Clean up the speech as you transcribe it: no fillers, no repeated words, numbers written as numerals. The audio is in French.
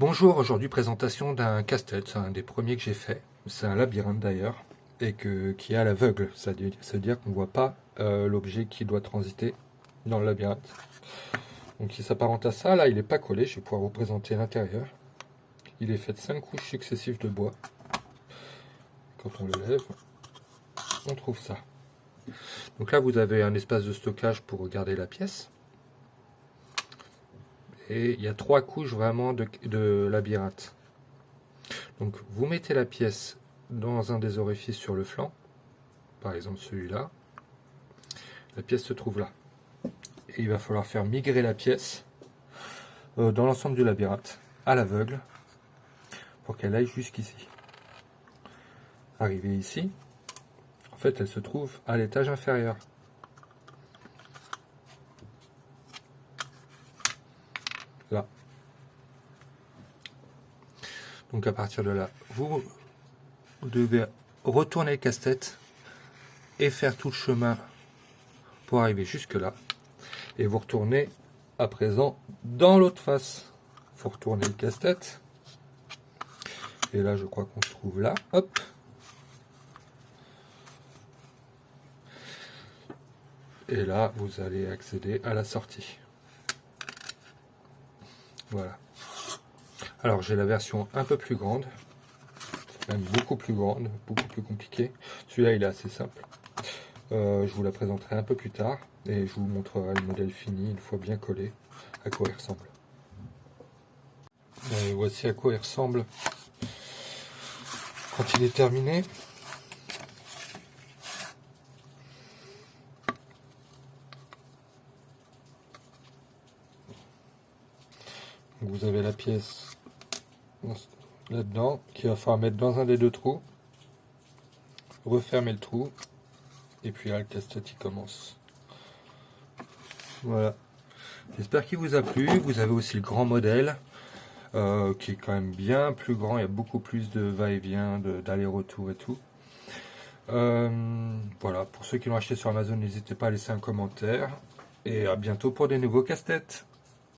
Bonjour, aujourd'hui présentation d'un casse-tête, c'est un des premiers que j'ai fait. C'est un labyrinthe d'ailleurs, et qui est à l'aveugle, c'est-à-dire qu'on ne voit pas l'objet qui doit transiter dans le labyrinthe. Donc il s'apparente à ça, là il n'est pas collé, je vais pouvoir vous présenter l'intérieur. Il est fait de 5 couches successives de bois. Quand on le lève, on trouve ça. Donc là vous avez un espace de stockage pour garder la pièce. Et il y a 3 couches vraiment de labyrinthe. Donc vous mettez la pièce dans un des orifices sur le flanc, par exemple celui-là. La pièce se trouve là. Et il va falloir faire migrer la pièce dans l'ensemble du labyrinthe, à l'aveugle, pour qu'elle aille jusqu'ici. Arrivée ici, en fait elle se trouve à l'étage inférieur. Là. Donc à partir de là, vous devez retourner le casse-tête et faire tout le chemin pour arriver jusque là. Et vous retournez à présent dans l'autre face. Il faut retourner le casse-tête. Et là je crois qu'on se trouve là. Hop. Et là vous allez accéder à la sortie. Voilà. Alors j'ai la version un peu plus grande, même beaucoup plus grande, beaucoup plus compliquée. Celui-là il est assez simple. Je vous la présenterai un peu plus tard et je vous montrerai le modèle fini une fois bien collé, à quoi il ressemble. Et voici à quoi il ressemble quand il est terminé. Vous avez la pièce là-dedans qu'il va falloir mettre dans un des deux trous, refermer le trou et puis là le casse-tête il commence. Voilà, j'espère qu'il vous a plu. Vous avez aussi le grand modèle qui est quand même bien plus grand, il y a beaucoup plus de va-et-vient, d'aller-retour et tout. Voilà, pour ceux qui l'ont acheté sur Amazon, n'hésitez pas à laisser un commentaire et à bientôt pour des nouveaux casse-têtes.